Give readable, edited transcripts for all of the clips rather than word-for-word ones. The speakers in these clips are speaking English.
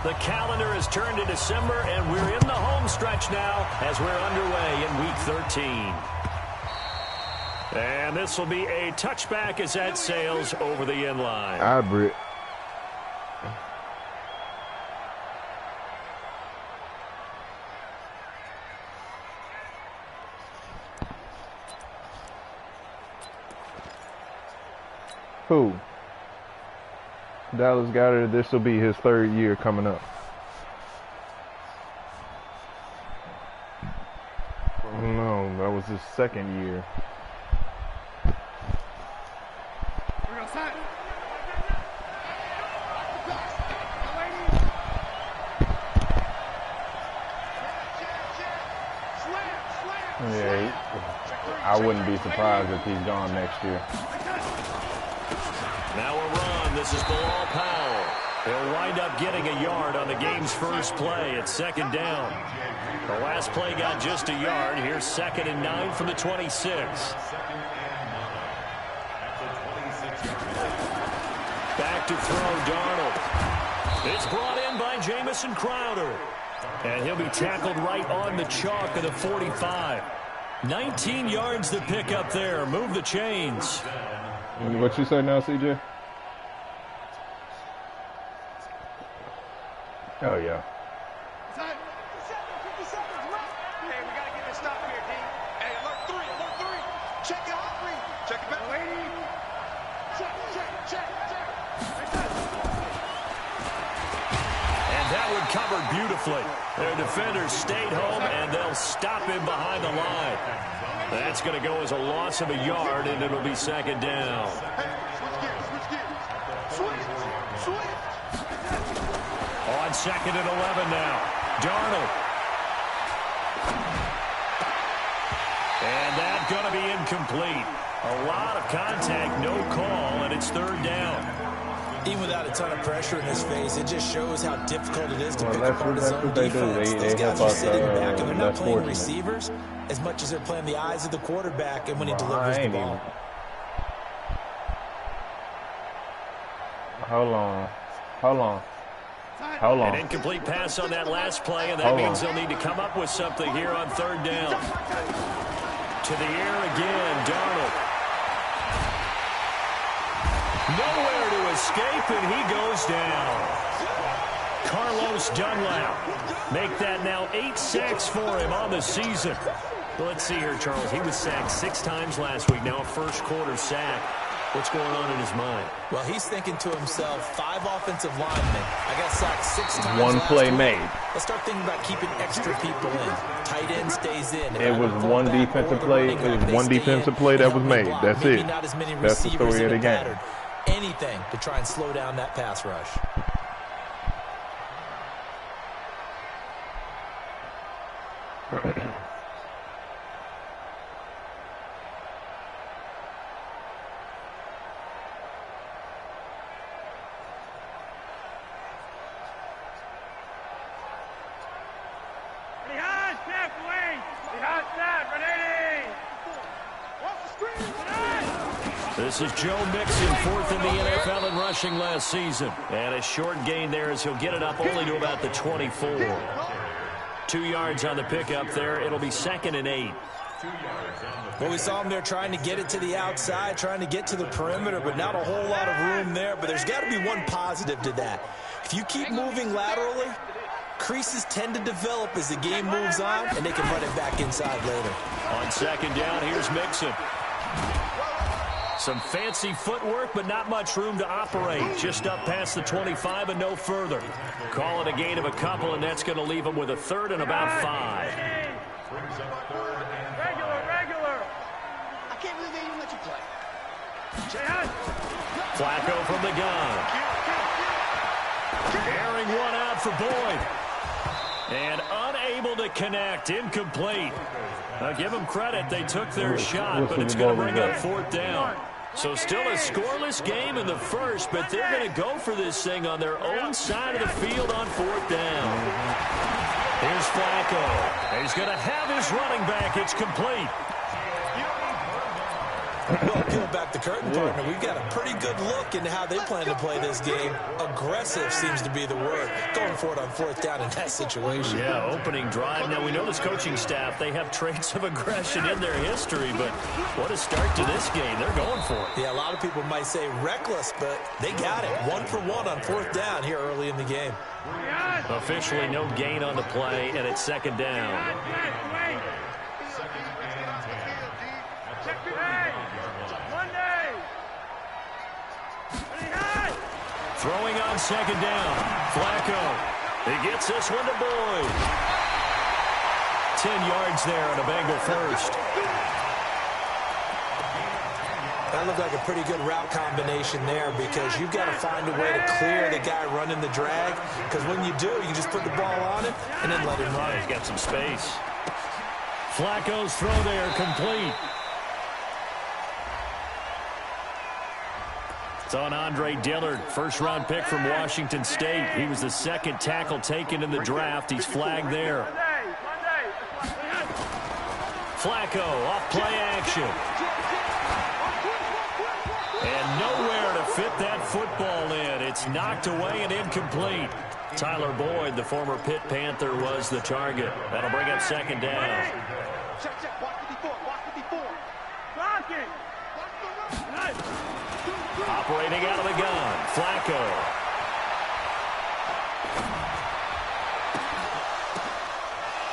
The calendar has turned to December, and we're in the home stretch now as we're underway in Week 13. And this will be a touchback as that sails over the end line. Hybrid. Who? Dallas Goedert, this will be his 3rd year coming up. No, that was his 2nd year. Yeah, I wouldn't be surprised if he's gone next year. Now a run. This is Bilal Powell. He'll wind up getting a yard on the game's first play at 2nd down. The last play got just a yard. Here's 2nd and 9 from the 26. Back to throw, Darnold. It's brought in by Jamison Crowder. And he'll be tackled right on the chalk of the 45. 19 yards to pick up there. Move the chains. What you say now, CJ? Oh, yeah. Hey, we got to get this stop here, D. Hey, alert 3. Check it out, 3. Check it back. Check. And that one covered beautifully. Their defenders stayed home, and they'll stop him behind the line. That's going to go as a loss of a yard, and it'll be 2nd down. Switch. On 2nd and 11 now. Darnold. And that's going to be incomplete. A lot of contact, no call, and it's 3rd down. Even without a ton of pressure in his face, it just shows how difficult it is to pick apart his that's own what they defense. do. Those guys are sitting back, and they're not playing fortunate. receivers as much as they're playing the eyes of the quarterback and when he delivers the ball. Hold on. An incomplete pass on that last play, and that means they'll need to come up with something here on 3rd down. To the air again, Darnold. Nowhere to escape, and he goes down. Carlos Dunlap. Make that now 8 sacks for him on the season. Well, let's see here, Charles. He was sacked 6 times last week. Now a first-quarter sack. What's going on in his mind? Well, he's thinking to himself, 5 offensive linemen. I got sacked 6 times. 1 play week. made. Let's start thinking about keeping extra people in. Tight end stays in. It was one defensive play. It was one defensive play that was made. That's it. Not as many That's the story of the game. pattern. Anything to try and slow down that pass rush. This is Joe Mixon, 4th in the NFL in rushing last season. And a short gain there as he'll get it up only to about the 24. 2 yards on the pickup there. It'll be 2nd and 8. Well, we saw him there trying to get it to the outside, trying to get to the perimeter, but not a whole lot of room there. But there's got to be one positive to that. If you keep moving laterally, creases tend to develop as the game moves on, and they can run it back inside later. On 2nd down, here's Mixon. Some fancy footwork, but not much room to operate. Just up past the 25 and no further. Call it a gain of a couple, and that's going to leave him with a 3rd and about 5. Regular. I can't believe they even let you play. Flacco from the gun. Airing one out for Boyd. And unable to connect. Incomplete. Now give them credit. They took their shot, but it's going to bring up 4th down. So still a scoreless game in the first, but they're going to go for this thing on their own side of the field on 4th down. Here's Flacco. He's going to have his running back. It's complete. Well, peel back the curtain, partner. We've got a pretty good look into how they plan to play this game. Aggressive seems to be the word. Going for it on 4th down in that situation. Yeah, opening drive. Now, we know this coaching staff, they have traits of aggression in their history, but what a start to this game. They're going for it. Yeah, a lot of people might say reckless, but they got it. 1 for 1 on 4th down here early in the game. Officially no gain on the play, and it's 2nd down. Throwing on 2nd down. Flacco. He gets this one to Boyd. 10 yards there on a Bengal first. That looked like a pretty good route combination there because you've got to find a way to clear the guy running the drag, because when you do, you just put the ball on him and then let him run. He's got some space. Flacco's throw there, complete. It's on Andre Dillard, first-round pick from Washington State. He was the 2nd tackle taken in the draft. He's flagged there. Flacco off play action. And nowhere to fit that football in. It's knocked away and incomplete. Tyler Boyd, the former Pitt Panther, was the target. That'll bring up 2nd down. Operating out of the gun, Flacco.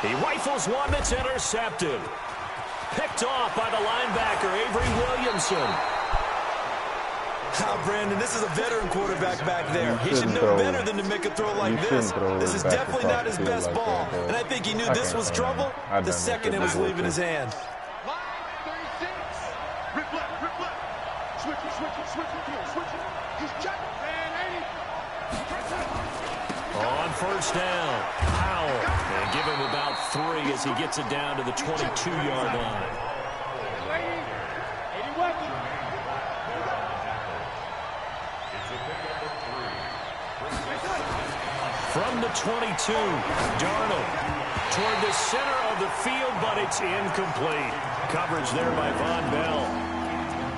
He rifles one that's intercepted. Picked off by the linebacker, Avery Williamson. Brandon, this is a veteran quarterback back there. He should know better than to make a throw like this. This is definitely not his best ball. And I think he knew this was trouble the second it was leaving his hand. On 1st down, Powell. And give him about 3 as he gets it down to the 22-yard line. From the 22, Darnold toward the center of the field, but it's incomplete. Coverage there by Von Bell.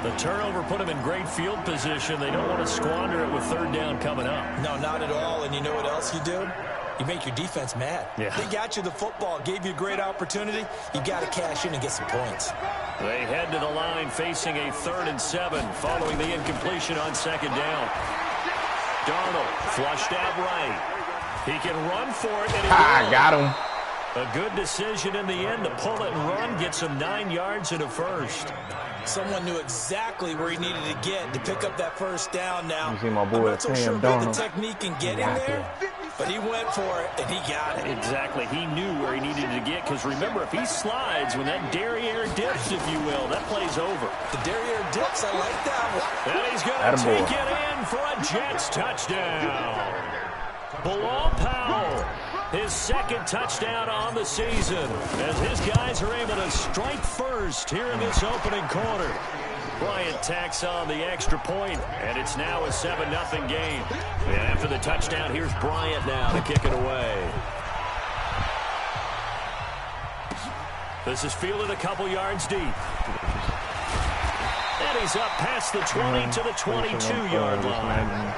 The turnover put him in great field position. They don't want to squander it with 3rd down coming up. No, not at all. And you know what else you do? You make your defense mad. Yeah. They got you the football, gave you a great opportunity. You got to cash in and get some points. They head to the line facing a 3rd and 7 following the incompletion on 2nd down. Darnold flushed out right. He can run for it. And I got him. A good decision in the end to pull it and run, get some 9 yards and a first. Someone knew exactly where he needed to get to pick up that 1st down now. You see my boy I'm not so sure about the technique in getting there, it. but he went for it, and he got it. Exactly. He knew where he needed to get, because remember, if he slides, when that derriere dips, if you will, that play's over. The derriere dips, I like that one. And he's going to take it in for a Jets touchdown. Bilal Powell, his 2nd touchdown on the season, as his guys are able to strike first here in this opening quarter. Bryant tacks on the extra point, and it's now a 7-0 game. And after the touchdown, here's Bryant now to kick it away. This is fielded a couple yards deep. And he's up past the 20 to the 22-yard line.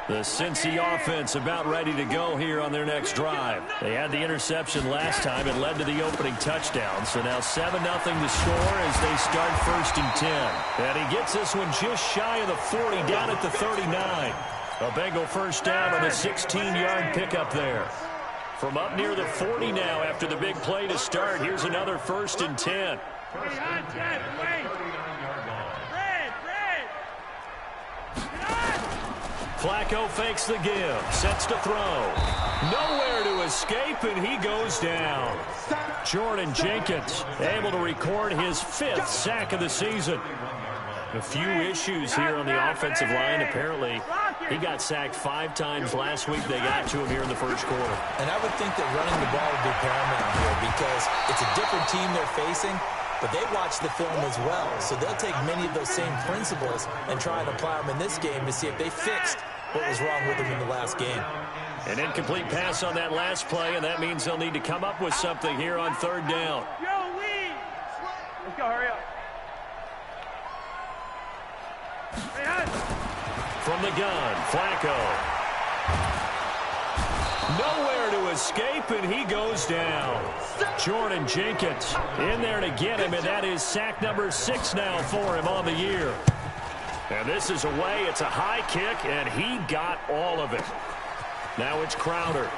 The Cincy offense about ready to go here on their next drive. They had the interception last time. It led to the opening touchdown. So now 7-0 to score as they start 1st and 10. And he gets this one just shy of the 40, down at the 39. A Bengal 1st down on a 16-yard pickup there. From up near the 40 now after the big play to start. Here's another 1st and 10. Flacco fakes the give, sets to throw. Nowhere to escape, and he goes down. Jordan Jenkins able to record his 5th sack of the season. A few issues here on the offensive line. Apparently, he got sacked 5 times last week. They got to him here in the 1st quarter. And I would think that running the ball would be paramount here because it's a different team they're facing. but they watch the film as well. So they'll take many of those same principles and try and apply them in this game to see if they fixed what was wrong with them in the last game. An incomplete pass on that last play, and that means they'll need to come up with something here on third down. Yo, Lee! Let's go, hurry up. From the gun, Flacco. Nowhere to escape, and he goes down. Jordan Jenkins in there to get him, and that is sack number 6 now for him on the year. And this is away. It's a high kick, and he got all of it. Now it's Crowder.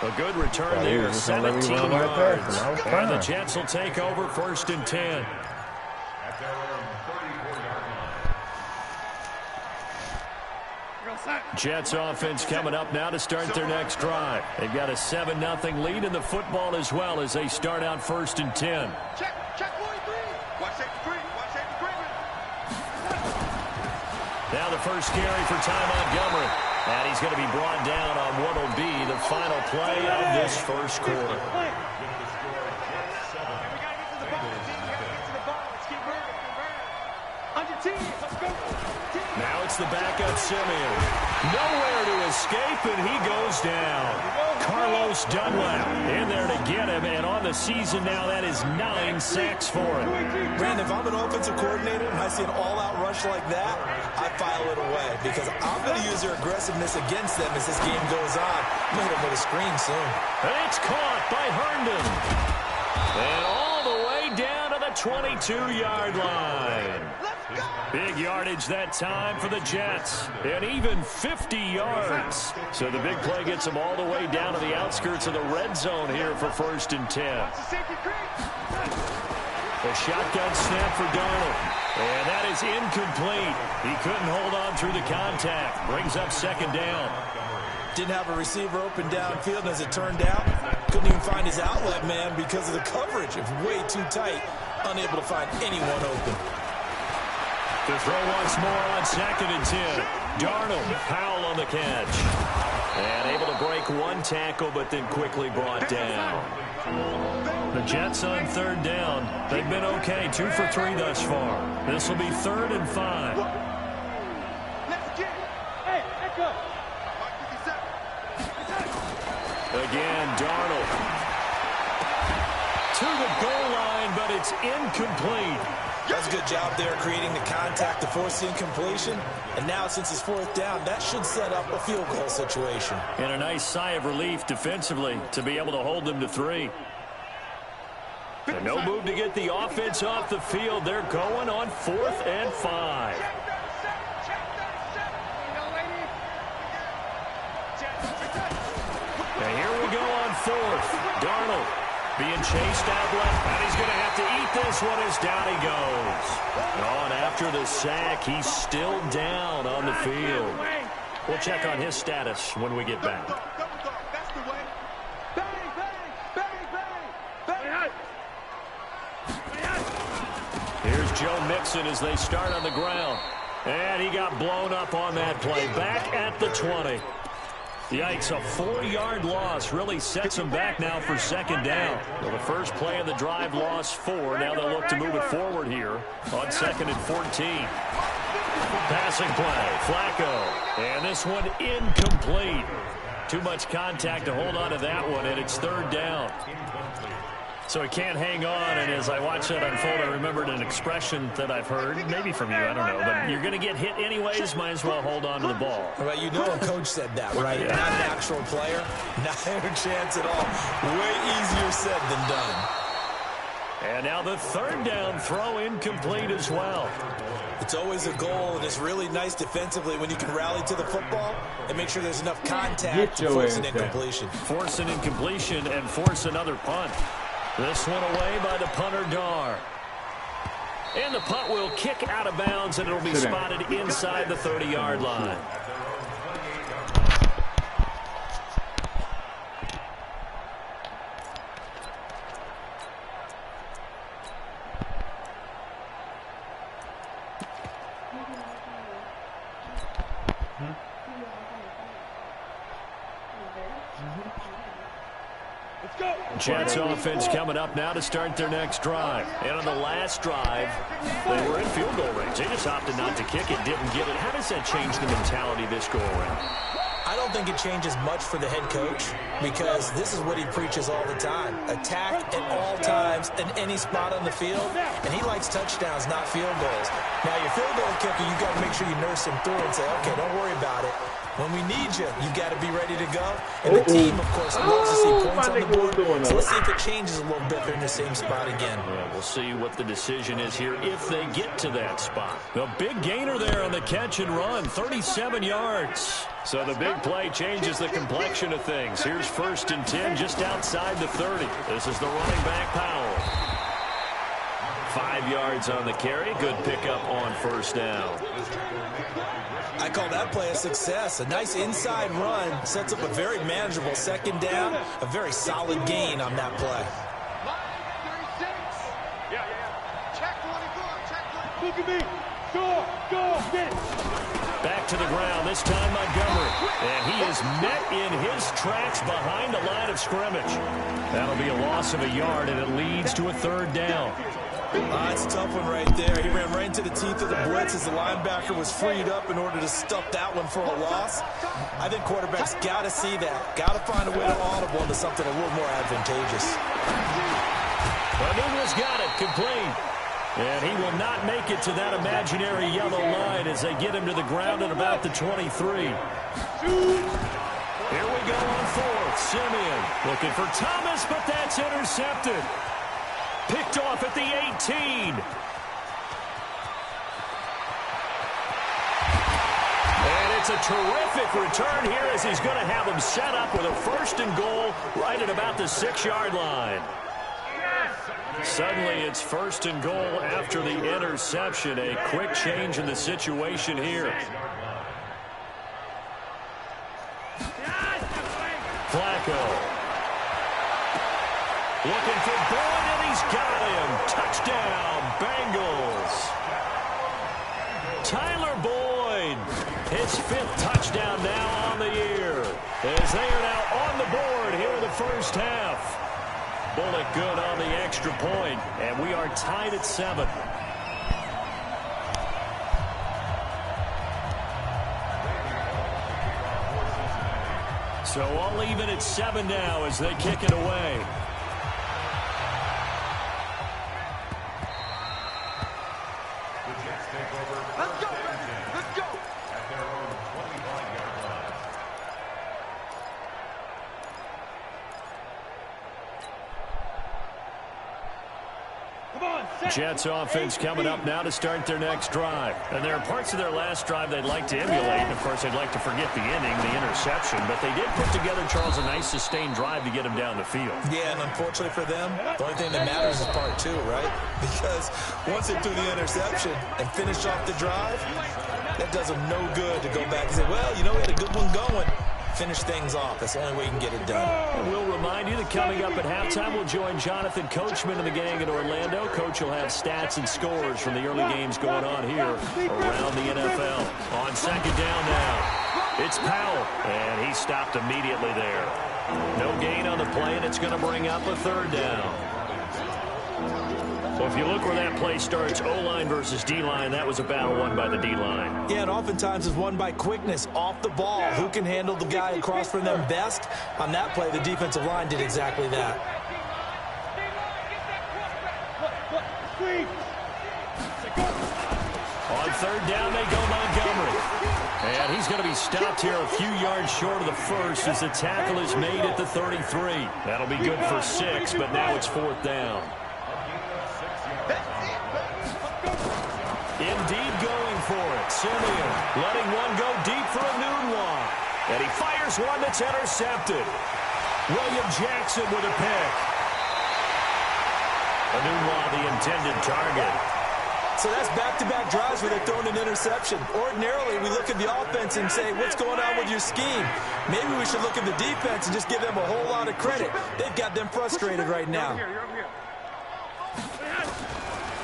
A good return there, 17 yards. And the Jets will take over 1st and 10. Jets offense coming up now to start their next drive. They've got a 7-0 lead in the football as well as they start out 1st and 10. Check 43. Watch that three. Watch that three. Now the first carry for Ty Montgomery. And he's going to be brought down on what will be the final play of this first quarter. We got to get to the ball. We got to get to the ball. Let's keep moving. 100 teams. Let's go. Now it's the backup Simeon. Nowhere to escape, and he goes down. Carlos Dunlap in there to get him, and on the season now, that is 9 sacks for him. Brandon, if I'm an offensive coordinator and I see an all-out rush like that, I file it away because I'm going to use their aggressiveness against them as this game goes on. I'm going to hit them with a screen soon. And it's caught by Herndon. And all the way down to the 22-yard line. Big yardage that time for the Jets, and even 50 yards. So the big play gets them all the way down to the outskirts of the red zone here for 1st and 10. A shotgun snap for Darnold, and that is incomplete. He couldn't hold on through the contact. Brings up 2nd down. Didn't have a receiver open downfield, and as it turned out, couldn't even find his outlet man because of the coverage. It was way too tight, unable to find anyone open. To throw once more on 2nd and 10. Darnold, Powell on the catch. And able to break one tackle, but then quickly brought down. The Jets on 3rd down. They've been okay, 2 for 3 thus far. This will be 3rd and 5. Again, Darnold. To the goal line, but it's incomplete. Does a good job there creating the contact to force the incompletion. And now, since it's 4th down, that should set up a field goal situation. And a nice sigh of relief defensively to be able to hold them to 3. And no move to get the offense off the field. They're going on 4th and 5. And here we go on 4th. Darnold being chased out left, and he's going to have to eat this one as down he goes. On after the sack, he's still down on the field. We'll check on his status when we get back. Here's Joe Mixon as they start on the ground. And he got blown up on that play. Back at the 20. Yikes, a 4-yard loss really sets them back now for 2nd down. Well, the first play of the drive lost 4. Now they'll look to move it forward here on 2nd and 14. Passing play, Flacco. And this one incomplete. Too much contact to hold on to that one, and it's 3rd down. So he can't hang on, and as I watch that unfold, I remembered an expression that I've heard, maybe from you, I don't know, but you're going to get hit anyways, might as well hold on to the ball. Well, you know a coach said that, right? Yeah. Not an actual player, not a chance at all. Way easier said than done. And now the 3rd down throw incomplete as well. It's always a goal, and it's really nice defensively when you can rally to the football and make sure there's enough contact to force an incompletion. Force an incompletion and force another punt. This one away by the punter, Dar. And the punt will kick out of bounds, and it'll be spotted inside the 30-yard line. Jets offense coming up now to start their next drive. And on the last drive, they were in field goal range. They just opted not to kick it, didn't get it. How does that change the mentality this go around? I don't think it changes much for the head coach because this is what he preaches all the time. Attack at all times in any spot on the field, and he likes touchdowns, not field goals. Now, your field goal kicker, you got to make sure you nurse him through and say, okay, don't worry about it. When we need you, you got to be ready to go. And the team, of course, loves to see points on the board. So let's see if it changes a little bit. They're in the same spot again. Yeah, we'll see what the decision is here if they get to that spot. A big gainer there on the catch and run, 37 yards. So the big play changes the complexion of things. Here's 1st and 10 just outside the 30. This is the running back, Powell. 5 yards on the carry. Good pickup on 1st down. I call that play a success. A nice inside run sets up a very manageable 2nd down. A very solid gain on that play. Look at me. Go, get it. Back to the ground, this time Montgomery. And he is met in his tracks behind the line of scrimmage. That'll be a loss of a yard, and it leads to a 3rd down. It's a tough one right there. He ran right into the teeth of the blitz as the linebacker was freed up in order to stuff that one for a loss. I think quarterbacks got to see that. Got to find a way to audible into something a little more advantageous. Anuma's got it, complete. And he will not make it to that imaginary yellow line as they get him to the ground at about the 23. Here we go on 4th. Simeon looking for Thomas, but that's intercepted. Picked off at the 18. And it's a terrific return here as he's going to have him set up with a 1st and goal right at about the 6-yard line. Suddenly it's 1st and goal after the interception. A quick change in the situation here. Flacco. Looking for Boyd, and he's got him. Touchdown, Bengals. Tyler Boyd, his 5th touchdown now on the year, as they are now on the board here in the 1st half. Bullock good on the extra point, and we are tied at 7. So all even at 7 now as they kick it away. Let's go, let's go. Jets offense coming up now to start their next drive. And there are parts of their last drive they'd like to emulate. And, of course, they'd like to forget the inning, the interception. But they did put together, Charles, a nice sustained drive to get him down the field. Yeah, and unfortunately for them, the only thing that matters is part 2, right? Because once they threw the interception and finished off the drive, that does them no good to go back and say, well, you know, we had a good one going. Finish things off. That's the only way you can get it done. And we'll remind you that coming up at halftime, we'll join Jonathan Coachman and the gang in Orlando. Coach will have stats and scores from the early games going on here around the NFL. On 2nd down now, it's Powell, and he stopped immediately there. No gain on the play, and it's going to bring up a 3rd down. So if you look where that play starts, O-line versus D-line, that was a battle won by the D-line. Yeah, and oftentimes is won by quickness off the ball. Who can handle the guy across from them best? On that play, the defensive line did exactly that. On 3rd down, they go Montgomery. And he's going to be stopped here a few yards short of the 1st as the tackle is made at the 33. That'll be good for 6, but now it's 4th down. Indeed going for it. Simeon letting one go deep for Algood10's. And he fires one that's intercepted. William Jackson with a pick. Algood10's the intended target. So that's back-to-back drives where they're throwing an interception. Ordinarily, we look at the offense and say, what's going on with your scheme? Maybe we should look at the defense and just give them a whole lot of credit. They've got them frustrated right now.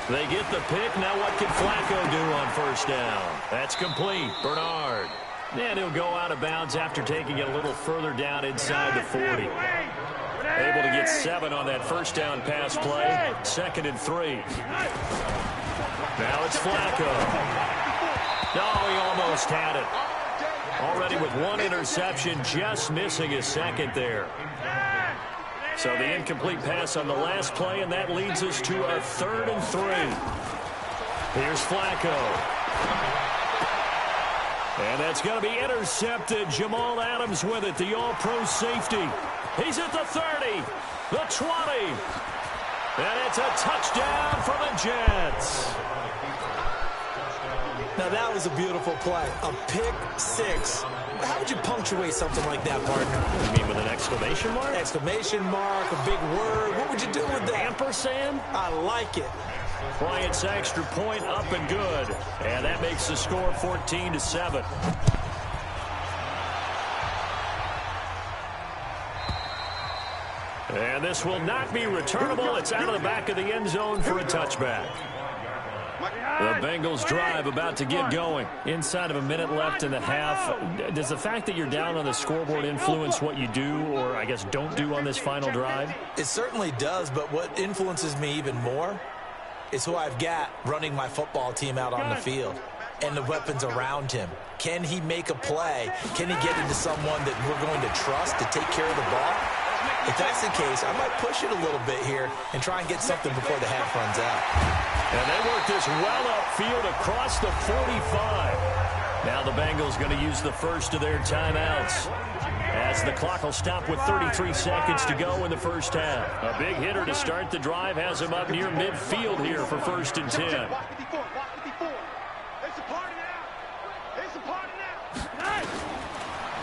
They get the pick. Now what can Flacco do on 1st down? That's complete. Bernard. And he'll go out of bounds after taking it a little further down inside the 40. Able to get 7 on that first down pass play. 2nd and 3. Now it's Flacco. No, he almost had it. Already with 1 interception, just missing his 2nd there. So the incomplete pass on the last play, and that leads us to a 3rd and 3. Here's Flacco. And that's going to be intercepted. Jamal Adams with it, the all-pro safety. He's at the 30, the 20. And it's a touchdown for the Jets. Now, that was a beautiful play. A pick 6. How would you punctuate something like that, partner? You mean with an exclamation mark? Exclamation mark, a big word. What would you do with that? Ampersand? I like it. Bryant's extra point up and good. And that makes the score 14-7. And this will not be returnable. It's out of the back of the end zone for a touchback. The Bengals drive about to get going. Inside of a minute left in the half. Does the fact that you're down on the scoreboard influence what you do, or I guess don't do on this final drive? It certainly does, but what influences me even more is who I've got running my football team out on the field and the weapons around him. Can he make a play? Can he get into someone that we're going to trust to take care of the ball? If that's the case, I might push it a little bit here and try and get something before the half runs out. And they work this well upfield across the 45. Now the Bengals going to use the first of their timeouts, as the clock will stop with 33 seconds to go in the first half. A big hitter to start the drive has him up near midfield here for 1st and 10.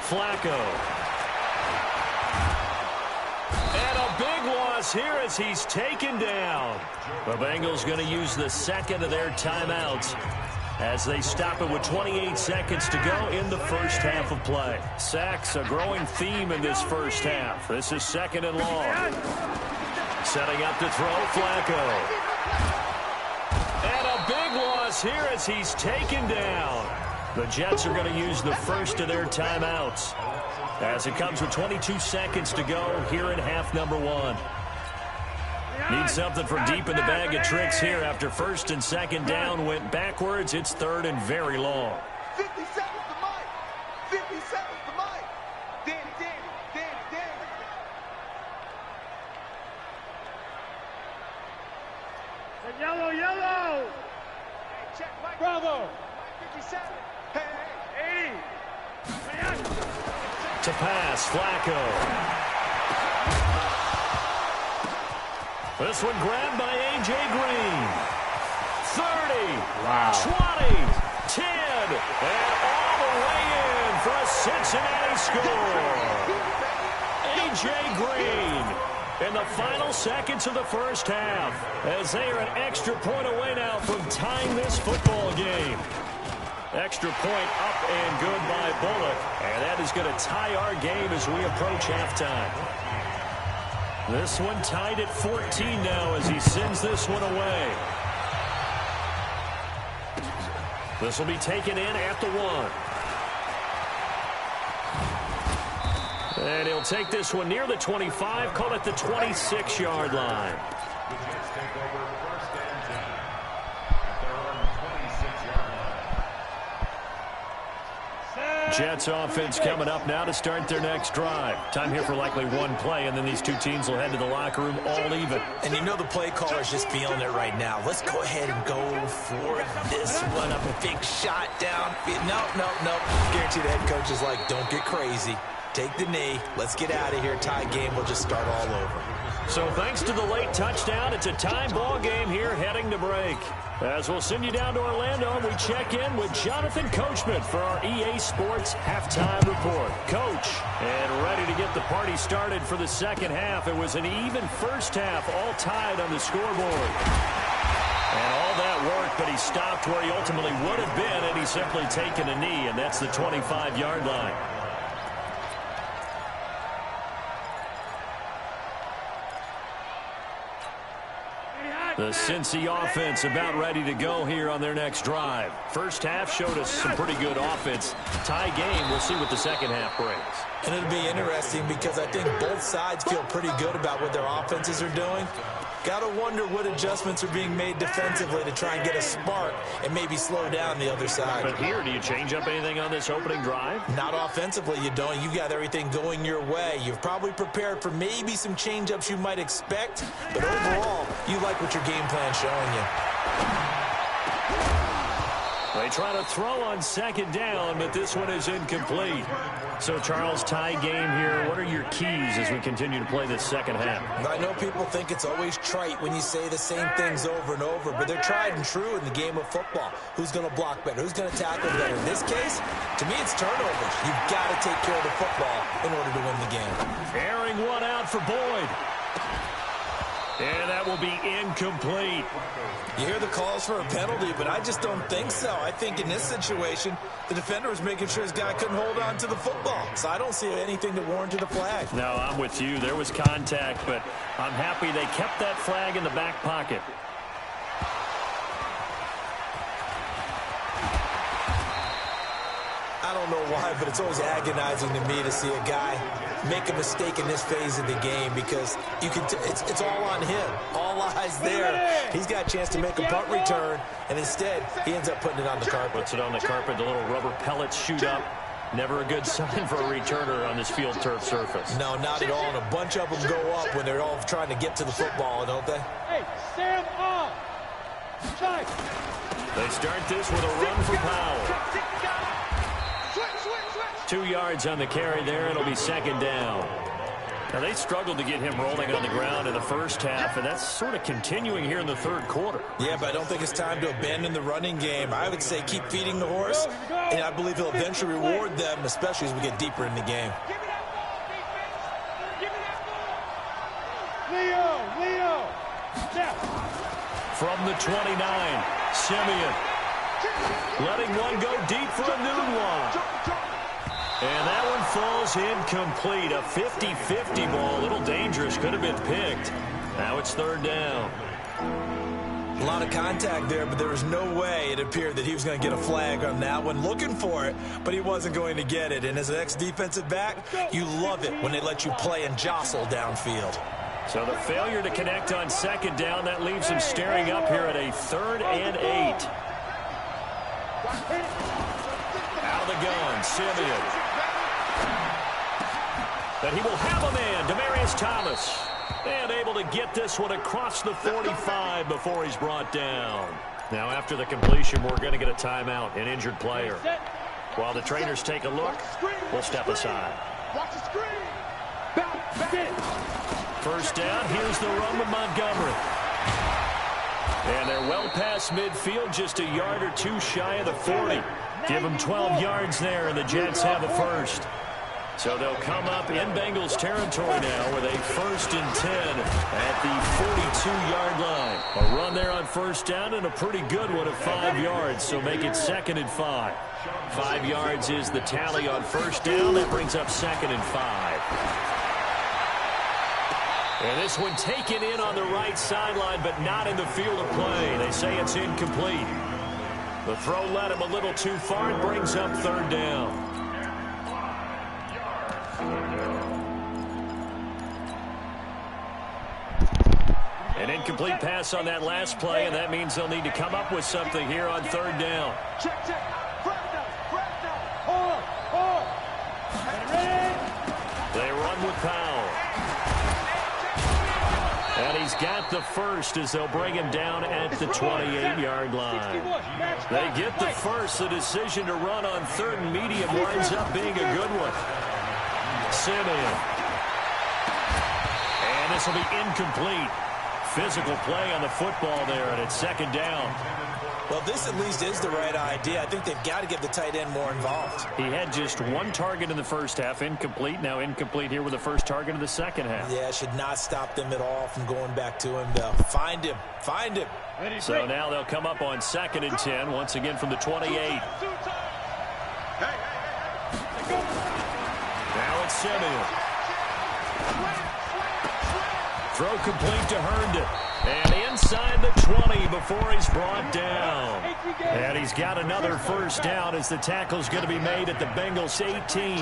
Flacco. And a big loss here as he's taken down. The Bengals going to use the 2nd of their timeouts as they stop it with 28 seconds to go in the first half of play. Sacks, a growing theme in this first half. This is 2nd and long. Setting up to throw, Flacco. And a big loss here as he's taken down. The Jets are going to use the first of their timeouts as it comes with 22 seconds to go here in half number 1. Need something from deep in the bag of tricks here after 1st and 2nd down went backwards. It's 3rd and very long. 50 seconds to Mike. 50 seconds to Mike. Danny. Yellow. Check Mike. Bravo. 57. Hey. To pass, Flacco. This one grabbed by A.J. Green. 30, Wow. 20, 10, and all the way in for a Cincinnati score. A.J. Green in the final seconds of the first half, as they are an extra point away now from tying this football game. Extra point up and good by Bullock. And that is going to tie our game as we approach halftime. This one tied at 14 now as he sends this one away. This will be taken in at the 1. And he'll take this one near the 25, call it the 26-yard line. Jets offense coming up now to start their next drive. Time here for likely one play, and then these two teams will head to the locker room all even. And you know the play caller's just feeling it right now. Let's go ahead and go for this one. A big shot down. Nope. Guarantee the head coach is like, don't get crazy. Take the knee. Let's get out of here. Tie game. We'll just start all over. So thanks to the late touchdown, it's a time ball game here heading to break. As we'll send you down to Orlando, we check in with Jonathan Coachman for our EA Sports Halftime Report. Coach, and ready to get the party started for the second half. It was an even first half, all tied on the scoreboard. And all that work, but he stopped where he ultimately would have been had he simply taken a knee, and that's the 25-yard line. The Cincy offense about ready to go here on their next drive. First half showed us some pretty good offense. Tie game. We'll see what the second half brings. And it'll be interesting because I think both sides feel pretty good about what their offenses are doing. Got to wonder what adjustments are being made defensively to try and get a spark and maybe slow down the other side. But here, do you change up anything on this opening drive? Not offensively, you don't. You got everything going your way. You've probably prepared for maybe some change-ups you might expect, but overall, you like what your game plan's showing you. They try to throw on second down, but this one is incomplete. So, Charles, tie game here. What are your keys as we continue to play this second half? I know people think it's always trite when you say the same things over and over, but they're tried and true in the game of football. Who's going to block better? Who's going to tackle better? In this case, to me, it's turnovers. You've got to take care of the football in order to win the game. Airing one out for Boyd. And that will be incomplete. You hear the calls for a penalty, but I just don't think so. I think in this situation, the defender was making sure his guy couldn't hold on to the football. So I don't see anything to warrant a flag. No, I'm with you. There was contact, but I'm happy they kept that flag in the back pocket. I don't know why, but it's always agonizing to me to see a guy make a mistake in this phase of the game because you can it's all on him. All eyes there. He's got a chance to make a punt return, and instead, he ends up putting it on the carpet. Puts it on the carpet. The little rubber pellets shoot up. Never a good sign for a returner on this field turf surface. No, not at all. And a bunch of them go up when they're all trying to get to the football, don't they? Hey, stand up. They start this with a run for Powell. 2 yards on the carry there. It'll be second down. Now, they struggled to get him rolling on the ground in the first half, and that's sort of continuing here in the third quarter. Yeah, but I don't think it's time to abandon the running game. I would say keep feeding the horse, and I believe he'll eventually reward them, especially as we get deeper in the game. Leo. From the 29, Simeon. Letting one go deep for a noon one. And that one falls incomplete. A 50-50 ball. A little dangerous. Could have been picked. Now it's third down. A lot of contact there, but there was no way it appeared that he was going to get a flag on that one. Looking for it, but he wasn't going to get it. And as an ex-defensive back, you love it when they let you play and jostle downfield. So the failure to connect on second down, that leaves him staring up here at a 3rd and 8. Out of the gun, Simeon. But he will have a man, Demaryius Thomas. And able to get this one across the 45 before he's brought down. Now after the completion, we're going to get a timeout, an injured player. While the trainers take a look, we'll step aside. Watch the screen. Back it. First down, here's the run with Montgomery. And they're well past midfield, just a yard or two shy of the 40. Give them 12 yards there, and the Jets have a first. So they'll come up in Bengals territory now with a 1st and 10 at the 42-yard line. A run there on first down and a pretty good one of 5 yards, so make it 2nd and 5. 5 yards is the tally on first down. That brings up 2nd and 5. And this one taken in on the right sideline, but not in the field of play. They say it's incomplete. The throw led him a little too far and brings up 3rd down. An incomplete pass on that last play, and that means they'll need to come up with something here on 3rd down. Check. Hold. They run with Powell. And he's got the first as they'll bring him down at the 28-yard line. They get the first. The decision to run on 3rd and medium winds up being a good one. Simeon. And this will be incomplete. Physical play on the football there, and it's 2nd down. Well, this at least is the right idea. I think they've got to get the tight end more involved. He had just 1 target in the first half, incomplete. Now incomplete here with the first target of the second half. Yeah, should not stop them at all from going back to him. Find him. So now they'll come up on 2nd and 10, once again from the 28. Now it's Simeon. Throw complete to Herndon. And inside the 20 before he's brought down. And he's got another first down as the tackle's going to be made at the Bengals 18.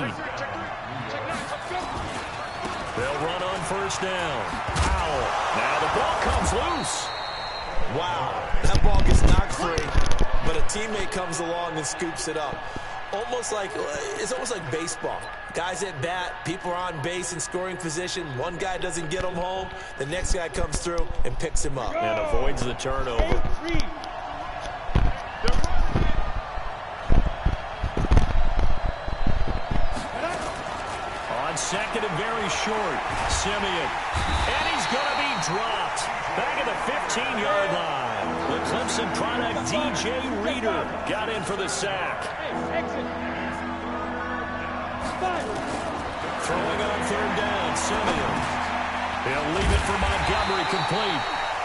They'll run on first down. Powell. Now the ball comes loose. Wow, that ball gets knocked free, but a teammate comes along and scoops it up. It's almost like baseball. Guys at bat, people are on base in scoring position. One guy doesn't get him home. The next guy comes through and picks him up. And avoids the turnover. On second and very short, Simeon. And he's going to be dropped. Back at the 15-yard line. The Clemson product, DJ Reader, got in for the sack. Throwing on third down, Simeon. He'll leave it for Montgomery complete.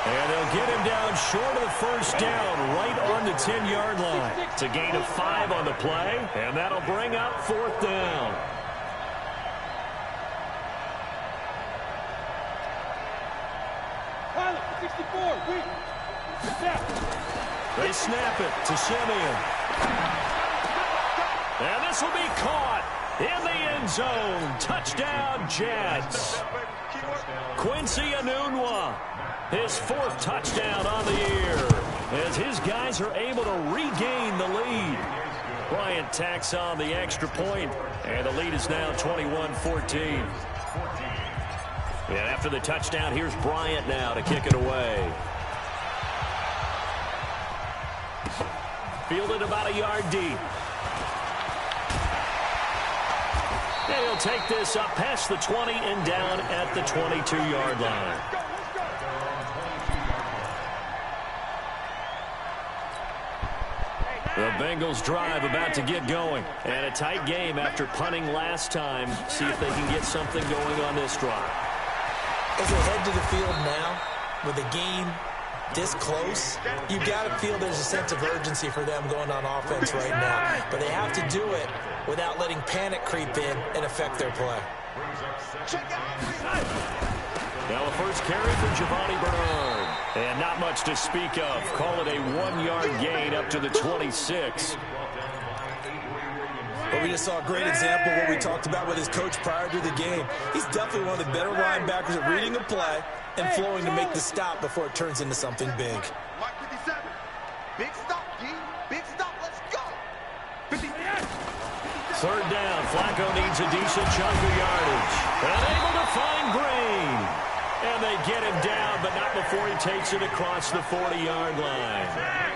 And they'll get him down short of the first down, right on the 10-yard line. It's a gain of 5 on the play, and that'll bring up fourth down. They snap it to Simeon. And this will be caught in the end zone. Touchdown, Jets. Quincy Enunwa, his 4th touchdown on the year, as his guys are able to regain the lead. Bryant tacks on the extra point, and the lead is now 21-14. And after the touchdown, here's Bryant now to kick it away. Fielded about a yard deep. And he'll take this up past the 20 and down at the 22-yard line. The Bengals drive about to get going. And a tight game after punting last time. See if they can get something going on this drive. As they head to the field now, with the game this close, you've got to feel there's a sense of urgency for them going on offense right now. But they have to do it without letting panic creep in and affect their play. Now a first carry for Giovanni Bernard. And not much to speak of. Call it a 1-yard gain up to the 26. But we just saw a great example of what we talked about with his coach prior to the game. He's definitely one of the better linebackers at reading a play and flowing to make the stop before it turns into something big. Mike 57. Big stop, G. Big stop. Let's go. 58. Third down. Flacco needs a decent chunk of yardage. Unable to find Green. And they get him down, but not before he takes it across the 40-yard line.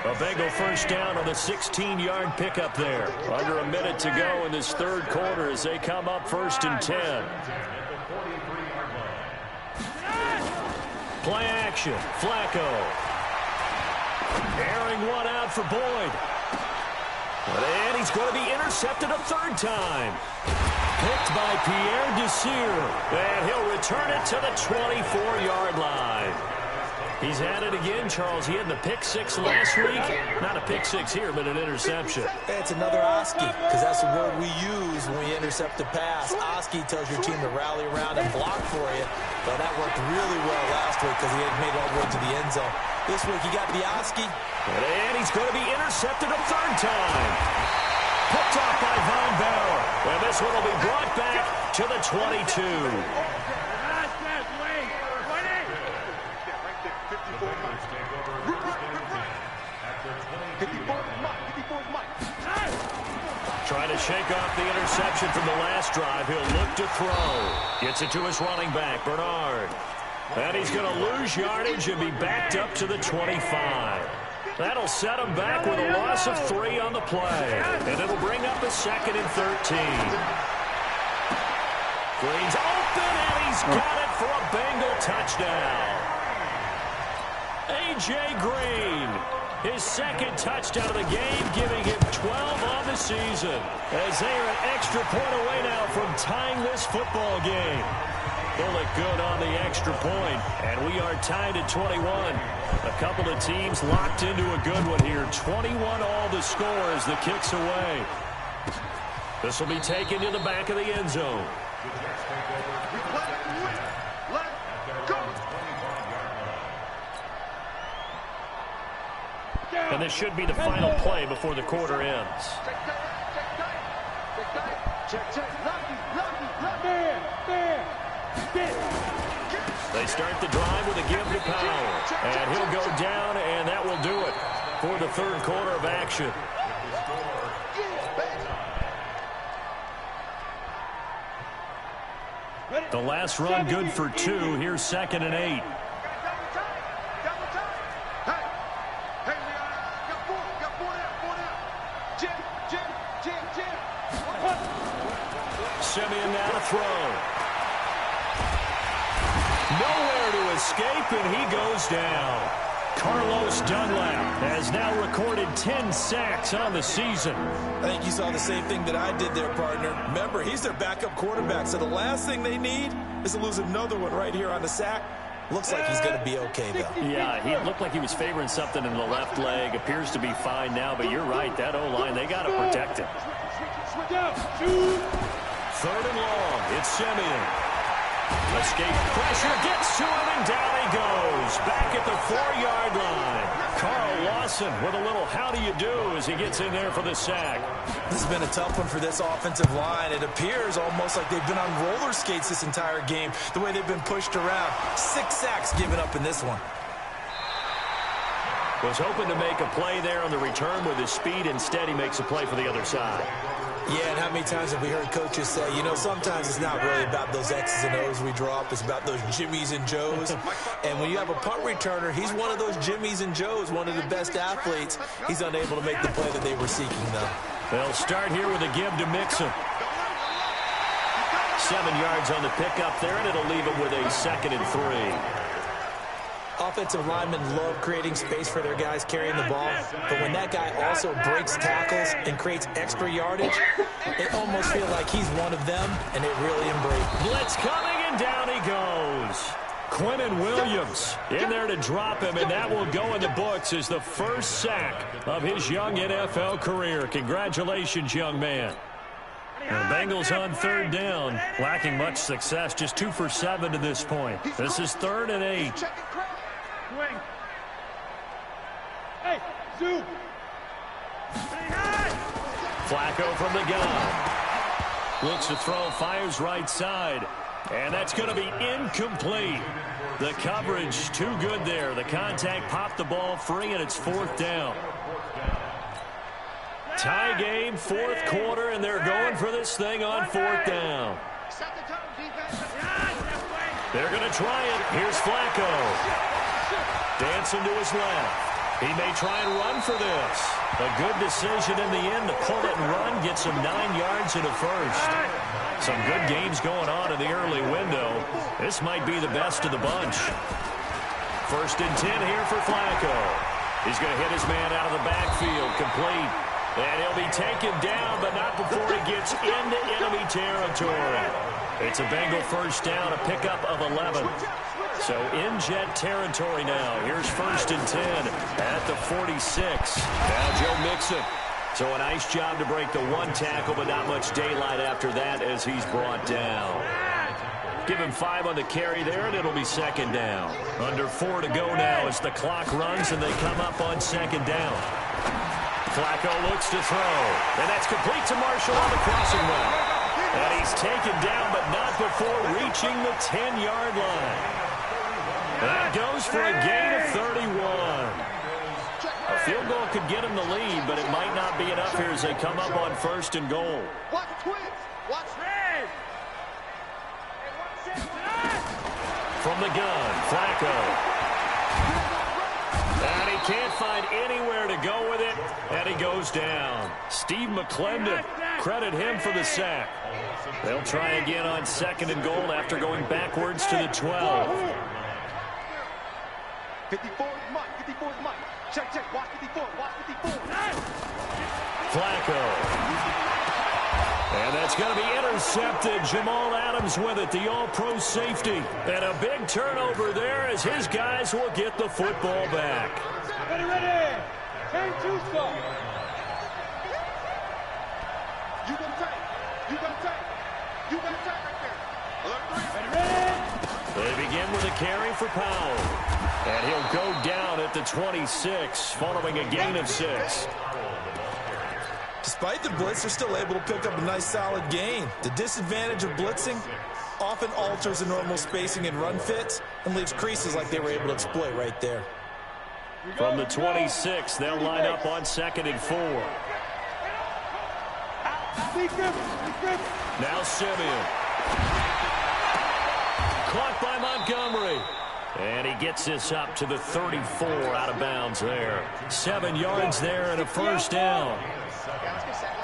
A Bengal first down on the 16-yard pickup there. Under a minute to go in this third quarter as they come up 1st and 10. Play action. Flacco. Airing one out for Boyd. And he's going to be intercepted a third time. Picked by Pierre Desir. And he'll return it to the 24-yard line. He's had it again, Charles. He had the pick 6 last week. Not a pick 6 here, but an interception. It's another Oski, because that's the word we use when we intercept a pass. Oski tells your team to rally around and block for you. But that worked really well last week because he had made it all the way to the end zone. This week he got the Oski. And he's going to be intercepted a third time. Picked off by Von Bauer. And this one will be brought back to the 22. Trying to shake off the interception from the last drive. He'll look to throw. Gets it to his running back, Bernard. And he's going to lose yardage and be backed up to the 25. That'll set him back with a loss of 3 on the play. And it'll bring up a 2nd and 13. Green's open, and he's got it for a Bengal touchdown. A.J. Green, his 2nd touchdown of the game, giving him 12 on the season. As they are an extra point away now from tying this football game. They'll look good on the extra point, and we are tied at 21. A couple of teams locked into a good one here. 21 all the score as the kick's away. This will be taken to the back of the end zone. And this should be the final play before the quarter ends. They start the drive with a give to Powell. And he'll go down, and that will do it for the third quarter of action. The last run good for 2. Here's 2nd and 8. Simeon now to throw. Nowhere to escape, and he goes down. Carlos Dunlap has now recorded 10 sacks on the season. I think you saw the same thing that I did there, partner. Remember, he's their backup quarterback, so the last thing they need is to lose another one right here on the sack. Looks like he's going to be okay, though. Yeah, he looked like he was favoring something in the left leg. Appears to be fine now, but you're right. That O-line, they got to protect him. 3rd and long. It's Simeon. Escape pressure, gets to him, and down he goes. Back at the 4-yard line. Carl Lawson with a little how do you do as he gets in there for the sack. This has been a tough one for this offensive line. It appears almost like they've been on roller skates this entire game, the way they've been pushed around. 6 sacks given up in this one. Was hoping to make a play there on the return with his speed. Instead, he makes a play for the other side. Yeah, and how many times have we heard coaches say, you know, sometimes it's not really about those X's and O's we draw up. It's about those Jimmies and Joes. And when you have a punt returner, he's one of those Jimmies and Joes, one of the best athletes. He's unable to make the play that they were seeking, though. They'll start here with a give to Mixon. 7 yards on the pickup there, and it'll leave him with a 2nd and 3. Offensive linemen love creating space for their guys carrying the ball, but when that guy also breaks tackles and creates extra yardage, it almost feels like he's one of them, and it really embraces. Blitz coming, and down he goes. Quinnen Williams in there to drop him, and that will go in the books as the first sack of his young NFL career. Congratulations, young man. And the Bengals on 3rd down, lacking much success, just 2 for 7 to this point. This is 3rd and 8. Hey, Zoo. Flacco from the gun. Looks to throw, fires right side. And that's going to be incomplete. The coverage too good there. The contact popped the ball free, and it's 4th down. Tie game, 4th quarter, and they're going for this thing on 4th down. They're going to try it. Here's Flacco. Dancing to his left. He may try and run for this. A good decision in the end to pull it and run, gets him 9 yards and a first. Some good games going on in the early window. This might be the best of the bunch. 1st and 10 here for Flacco. He's going to hit his man out of the backfield, complete. And he'll be taken down, but not before he gets into enemy territory. It's a Bengal first down, a pickup of 11. So in Jet territory now. Here's 1st and 10 at the 46. Now Joe Mixon. So a nice job to break the 1 tackle, but not much daylight after that as he's brought down. Give him 5 on the carry there, and it'll be 2nd down. Under 4 to go now as the clock runs, and they come up on 2nd down. Flacco looks to throw, and that's complete to Marshall on the crossing route. And he's taken down, but not before reaching the 10-yard line. That goes for a gain of 31. A field goal could get him the lead, but it might not be enough here as they come up on 1st and goal. Watch twins. Watch red. From the gun, Flacco. And he can't find anywhere to go with it, and he goes down. Steve McClendon, credit him for the sack. They'll try again on 2nd and goal after going backwards to the 12. 54 is Mike. 54 is Mike. Check, check. Watch 54. Watch 54. Flacco. And that's going to be intercepted. Jamal Adams with it, the all-pro safety. And a big turnover there as his guys will get the football back. Ready, ready. 10-2 score. You got to take. You got to take. You got to take right there. Ready, ready. They begin with a carry for Powell. And he'll go down at the 26, following a gain of 6. Despite the blitz, they're still able to pick up a nice solid gain. The disadvantage of blitzing often alters the normal spacing and run fits and leaves creases like they were able to exploit right there. From the 26, they'll line up on 2nd and 4. Now Simeon. Caught by Montgomery. And he gets this up to the 34 out of bounds there. 7 yards there and a first down.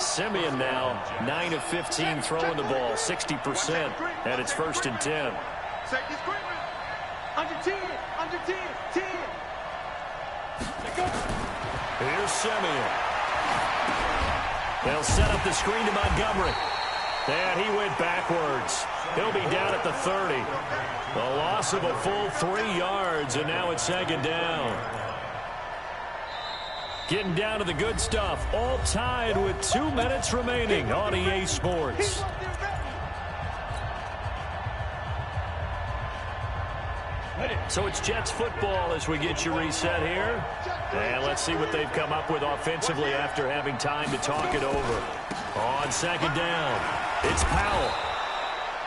Simeon now 9 of 15 throwing the ball, 60%, and it's 1st and 10. Under 10, under 10, 10. Here's Simeon. They'll set up the screen to Montgomery. And he went backwards. He'll be down at the 30. A loss of a full 3 yards, and now it's 2nd down. Getting down to the good stuff, all tied with 2 minutes remaining on EA Sports. So it's Jets football as we get you reset here. And let's see what they've come up with offensively after having time to talk it over. On 2nd down, it's Powell.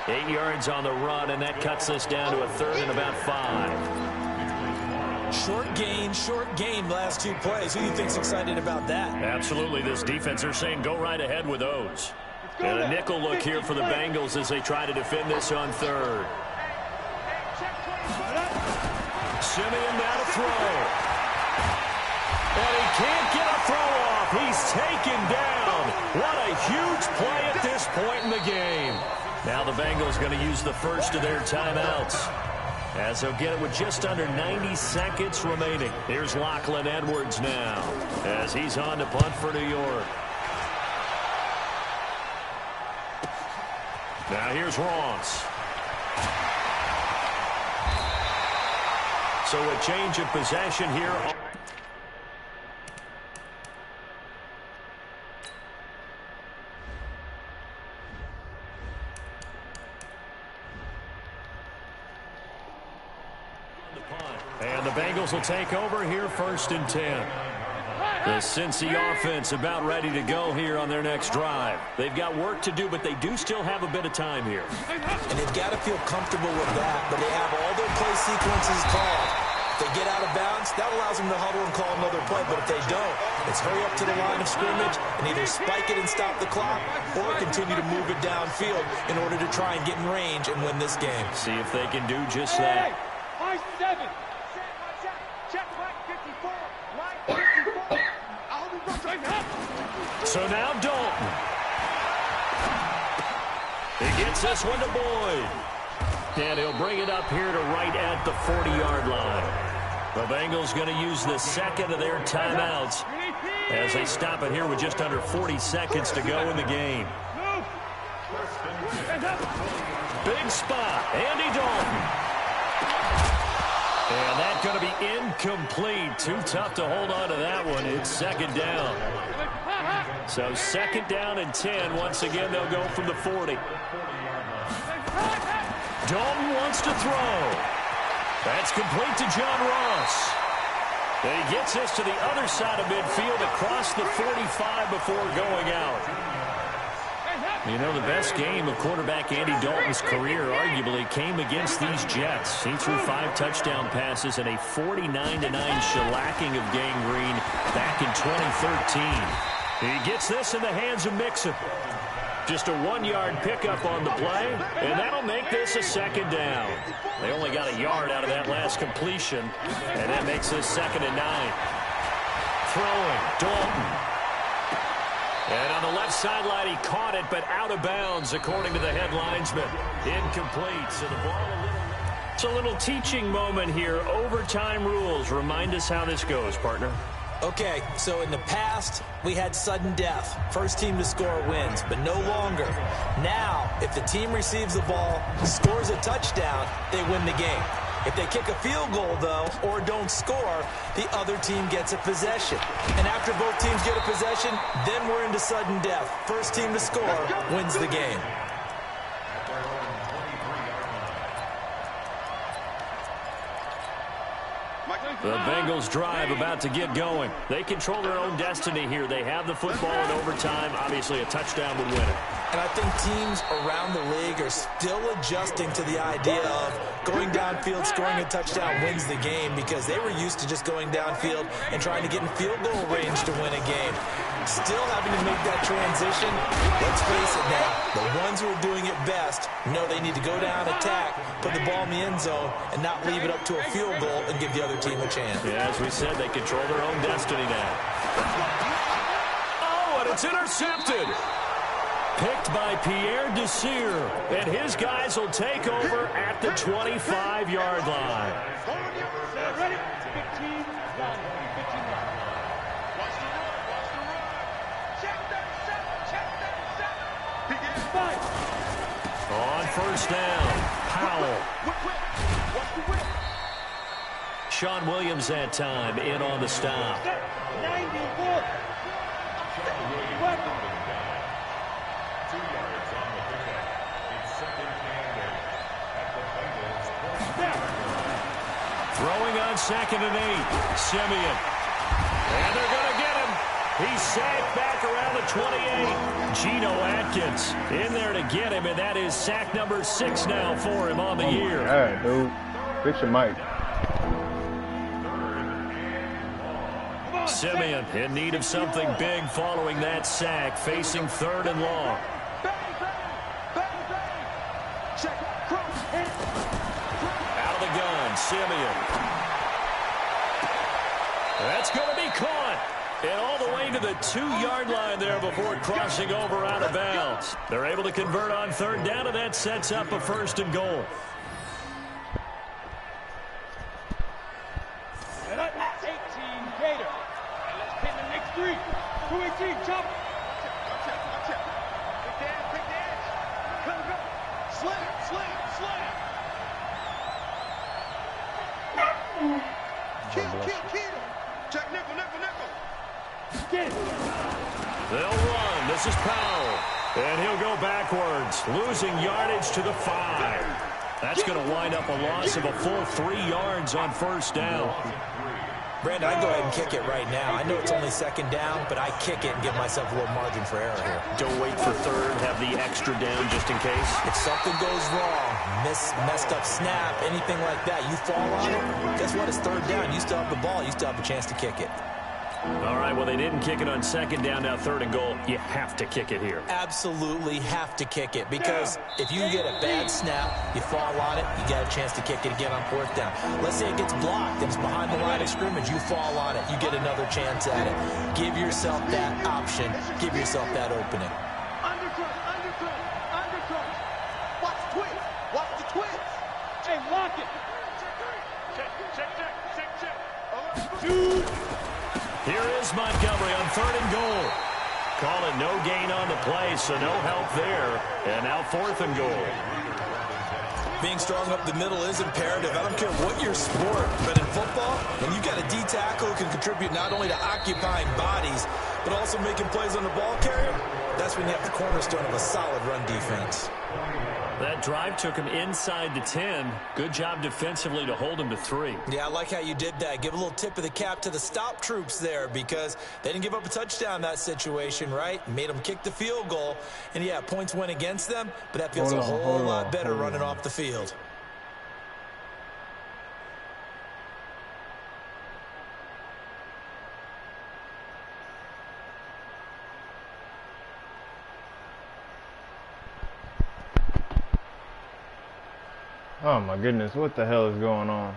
8 yards on the run, and that cuts us down to a 3rd and about 5. Short gain last 2 plays. Who do you think's excited about that? Absolutely. This defense, they're saying go right ahead with those. And a nickel look here for the Bengals as they try to defend this on 3rd. Simeon now to throw. And he can't get a throw off. He's taken down. What a huge play at this point in the game. Now the Bengals going to use the first of their timeouts, as they'll get it with just under 90 seconds remaining. Here's Lachlan Edwards now, as he's on to punt for New York. Now here's Ross. So a change of possession here. And the Bengals will take over here 1st and 10. The Cincy offense about ready to go here on their next drive. They've got work to do, but they do still have a bit of time here. And they've got to feel comfortable with that, but they have all their play sequences called. If they get out of bounds, that allows them to huddle and call another play, but if they don't, it's hurry up to the line of scrimmage and either spike it and stop the clock or continue to move it downfield in order to try and get in range and win this game. See if they can do just that. High 7. Check right 54. Right 54. So now Dalton. He gets this one to Boyd. And he'll bring it up here to right at the 40-yard line. The Bengals going to use the 2nd of their timeouts as they stop it here with just under 40 seconds to go in the game. Big spot, Andy Dalton. And that's going to be incomplete. Too tough to hold on to that one. It's 2nd down. So 2nd down and 10. Once again, they'll go from the 40. Dalton wants to throw. That's complete to John Ross. And he gets this to the other side of midfield across the 45 before going out. You know, the best game of quarterback Andy Dalton's career arguably came against these Jets. He threw 5 touchdown passes and a 49-9 shellacking of Gang Green back in 2013. He gets this in the hands of Mixon. Just a 1-yard pickup on the play, and that'll make this a 2nd down. They only got a yard out of that last completion, and that makes this 2nd and 9. Throwing, Dalton. And on the left sideline, he caught it, but out of bounds, according to the head linesman. Incomplete, so the ball it's a little teaching moment here. Overtime rules. Remind us how this goes, partner. Okay, so in the past, we had sudden death. First team to score wins, but no longer. Now, if the team receives the ball, scores a touchdown, they win the game. If they kick a field goal, though, or don't score, the other team gets a possession. And after both teams get a possession, then we're into sudden death. First team to score wins the game. The Bengals drive about to get going. They control their own destiny here. They have the football in overtime. Obviously, a touchdown would win it. And I think teams around the league are still adjusting to the idea of going downfield, scoring a touchdown wins the game, because they were used to just going downfield and trying to get in field goal range to win a game. Still having to make that transition. Let's face it now, the ones who are doing it best know they need to go down, attack, put the ball in the end zone, and not leave it up to a field goal and give the other team a chance. Yeah, as we said, they control their own destiny now. Oh, and it's intercepted. Picked by Pierre Desir, and his guys will take over at the 25-yard line. Ready? 15 down. 15 down. Watch the run. Watch the run. Check 37. Check 37. Begin fight. On first down, Powell. Watch the whip. Sean Williams that time in on the stop. 91. Throwing on 2nd and 8, Simeon. And they're going to get him. He's sacked back around the 28. Geno Atkins in there to get him, and that is sack number 6 now for him on the year. Hey, dude. Fix your mic. Simeon in need of something big following that sack, facing 3rd and long. Out of the gun, Simeon. That's going to be caught. And all the way to the 2-yard line there before crossing over out of bounds. They're able to convert on 3rd down, and that sets up a 1st and goal. That's 18 Gator. Let's pin the next 3. 218, jump. Watch it. Big dash. Come. Slam. Kill. Check nickel. Get it. They'll run. This is Powell. And he'll go backwards, losing yardage to the 5. That's going to wind up a loss of a full 3 yards on 1st down. Brandon, I go ahead and kick it right now. I know it's only 2nd down, but I kick it and give myself a little margin for error here. Don't wait for 3rd, have the extra down just in case. If something goes wrong, messed up snap, anything like that, you fall on it, guess what? It's 3rd down. You still have the ball. You still have a chance to kick it. All right, well, they didn't kick it on 2nd down, now 3rd and goal. You have to kick it here. Absolutely have to kick it, because if you get a bad snap, you fall on it, you got a chance to kick it again on 4th down. Let's say it gets blocked and it's behind the line of scrimmage, you fall on it, you get another chance at it. Give yourself that option. Give yourself that opening. Undercut. Watch the twist. Hey, lock it. Check. Dude. Here is Montgomery on 3rd and goal. Call it no gain on the play, so no help there. And now 4th and goal. Being strong up the middle is imperative. I don't care what your sport, but in football, when you got a D tackle who can contribute not only to occupying bodies, but also making plays on the ball carrier, that's when you have the cornerstone of a solid run defense. That drive took him inside the 10. Good job defensively to hold him to 3. Yeah, I like how you did that. Give a little tip of the cap to the stop troops there, because they didn't give up a touchdown in that situation, right? Made them kick the field goal. And, yeah, points went against them, but that feels a whole lot better running off the field. Oh my goodness, what the hell is going on?